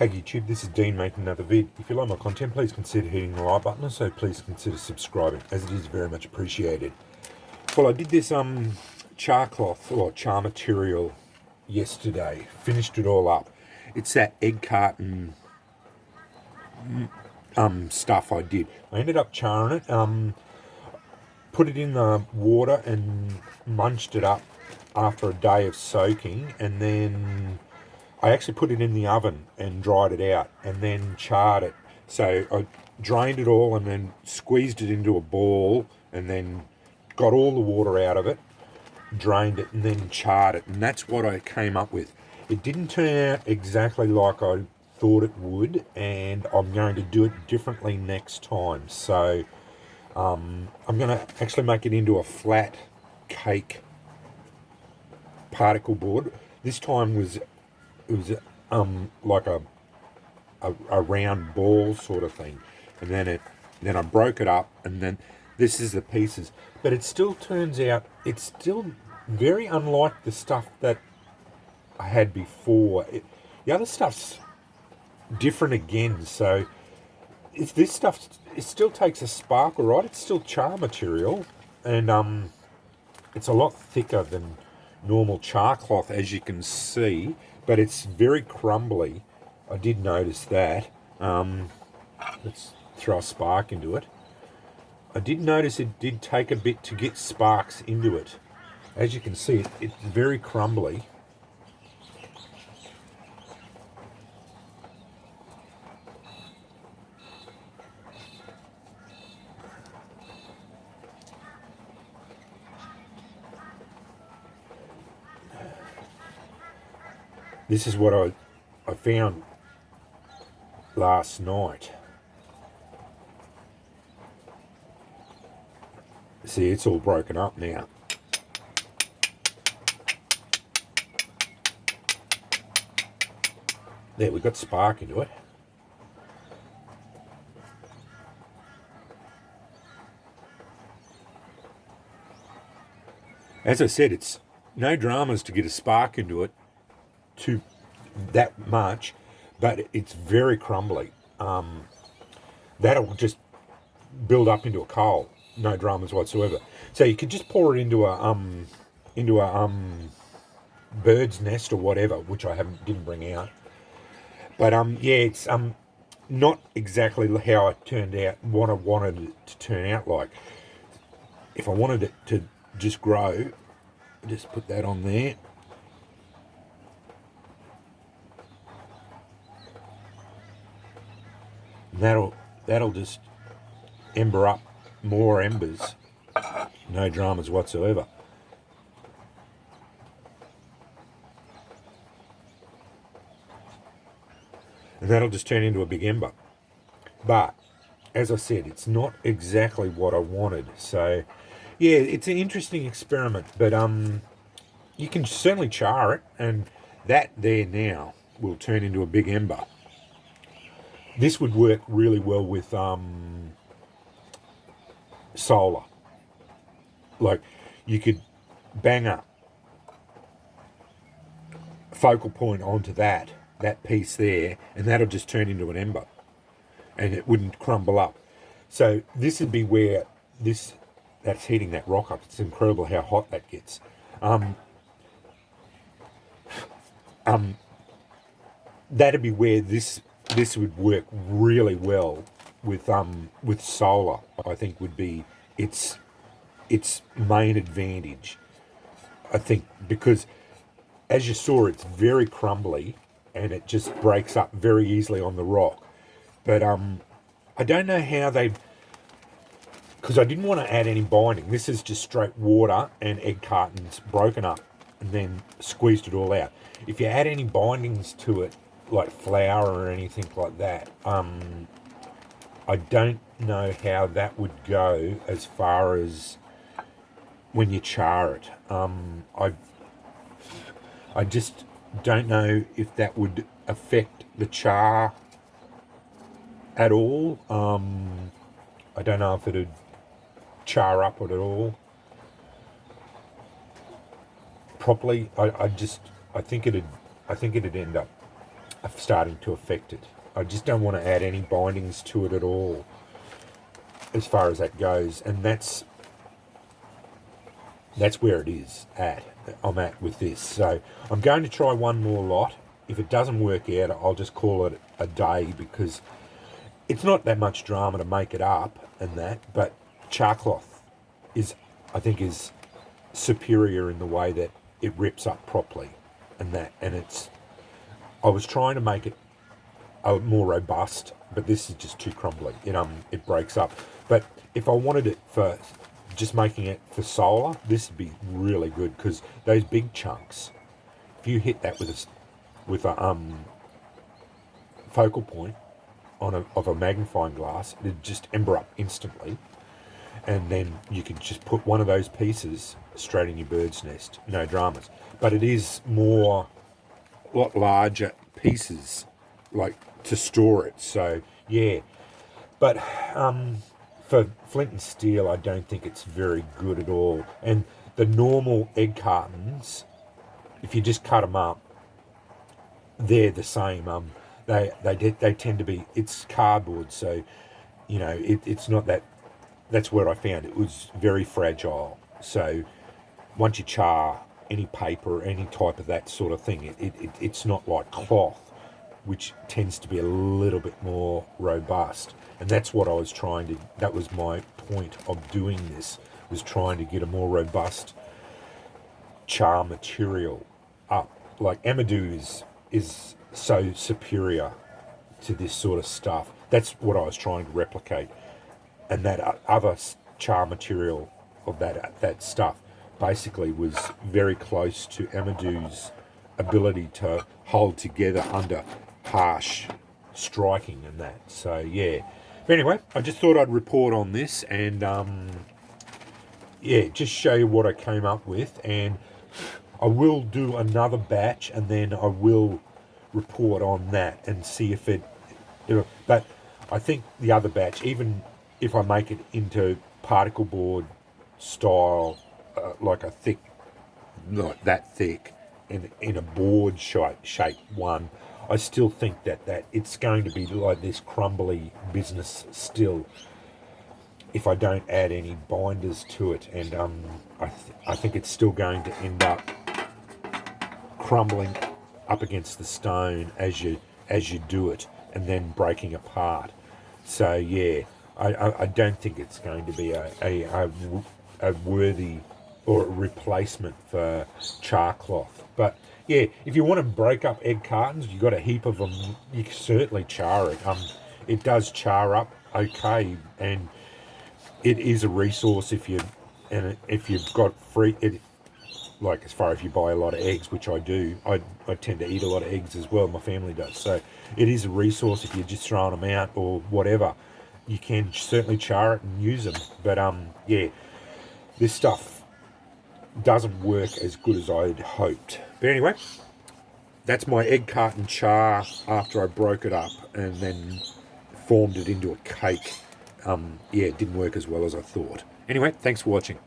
Hey YouTube, this is Dean making another vid. If you like my content, please consider hitting the like button. Also, please consider subscribing, as it is very much appreciated. Well, I did this char cloth or char material yesterday. Finished it all up. It's that egg carton stuff I did. I ended up charring it. Put it in the water and munched it up after a day of soaking, and then I actually put it in the oven and dried it out and then charred it. So I drained it all and then squeezed it into a ball and then got all the water out of it, drained it, and then charred it. And that's what I came up with. It didn't turn out exactly like I thought it would, and I'm going to do it differently next time. So I'm going to actually make it into a flat cake particle board. This time it was like a round ball sort of thing, and then I broke it up, and then this is the pieces. But it still turns out it's still very unlike the stuff that I had before. The other stuff's different again. So this stuff, it still takes a sparkle, right? It's still char material, and it's a lot thicker than normal char cloth, as you can see, but it's very crumbly. I did notice that. Let's throw a spark into it. I did notice it did take a bit to get sparks into it. As you can see, it's very crumbly. This is what I found last night. See, it's all broken up now. There, we got spark into it. As I said, it's no dramas to get a spark into it to that much, but it's very crumbly. That'll just build up into a coal, no dramas whatsoever. So you could just pour it into a bird's nest or whatever, which I didn't bring out. But yeah, it's not exactly how it turned out, what I wanted it to turn out like. If I wanted it to just grow, just put that on there. That'll just ember up more embers, no dramas whatsoever. And that'll just turn into a big ember. But as I said, it's not exactly what I wanted. So yeah, it's an interesting experiment, but you can certainly char it, and that there now will turn into a big ember. This would work really well with solar. Like, you could bang a focal point onto that piece there, and that'll just turn into an ember, and it wouldn't crumble up. So this would be where that's heating that rock up. It's incredible how hot that gets. That'd be where this would work really well with solar. I think would be its main advantage. I think because, as you saw, it's very crumbly and it just breaks up very easily on the rock. But I don't know how because I didn't want to add any binding. This is just straight water and egg cartons broken up and then squeezed it all out. If you add any bindings to it, like flour or anything like that, I don't know how that would go as far as when you char it. I just don't know if that would affect the char at all. I don't know if it'd char up at all properly. I think it'd end up starting to affect it. I just don't want to add any bindings to it at all, as far as that goes, and that's where it is at. I'm at with this. So I'm going to try one more lot. If it doesn't work out, I'll just call it a day, because it's not that much drama to make it up and that, but char cloth is, I think, is superior in the way that it rips up properly and that, and I was trying to make it more robust, but this is just too crumbly. It breaks up. But if I wanted it for just making it for solar, this would be really good, because those big chunks, if you hit that with a focal point of a magnifying glass, it'd just ember up instantly, and then you could just put one of those pieces straight in your bird's nest, no dramas. But it is a lot larger pieces, like, to store it. So yeah, but for flint and steel, I don't think it's very good at all. And the normal egg cartons, if you just cut them up, they're the same. They tend to be, it's cardboard, so it's not that. That's where I found it was very fragile. So once you char any paper, any type of that sort of thing, it's not like cloth, which tends to be a little bit more robust. And that's what I was that was my point of doing this, was trying to get a more robust char material up. Like Amadou is so superior to this sort of stuff. That's what I was trying to replicate. And that other char material of that stuff basically was very close to Amadou's ability to hold together under harsh striking and that. So yeah. But anyway, I just thought I'd report on this and just show you what I came up with. And I will do another batch, and then I will report on that and see if it. But I think the other batch, even if I make it into particle board style, like a thick, not that thick, in a board shape one, I still think that it's going to be like this crumbly business still, if I don't add any binders to it. And I think it's still going to end up crumbling up against the stone as you do it, and then breaking apart. So yeah, I don't think it's going to be a worthy or a replacement for char cloth. But yeah, if you want to break up egg cartons, you've got a heap of them, you can certainly char it. It does char up okay, and it is a resource if you've got free. Like, as far as you buy a lot of eggs, which I do, I tend to eat a lot of eggs as well. My family does. So it is a resource if you're just throwing them out or whatever. You can certainly char it and use them. But yeah, this stuff doesn't work as good as I'd hoped. But anyway, that's my egg carton char after I broke it up and then formed it into a cake. Yeah, it didn't work as well as I thought. Anyway, thanks for watching.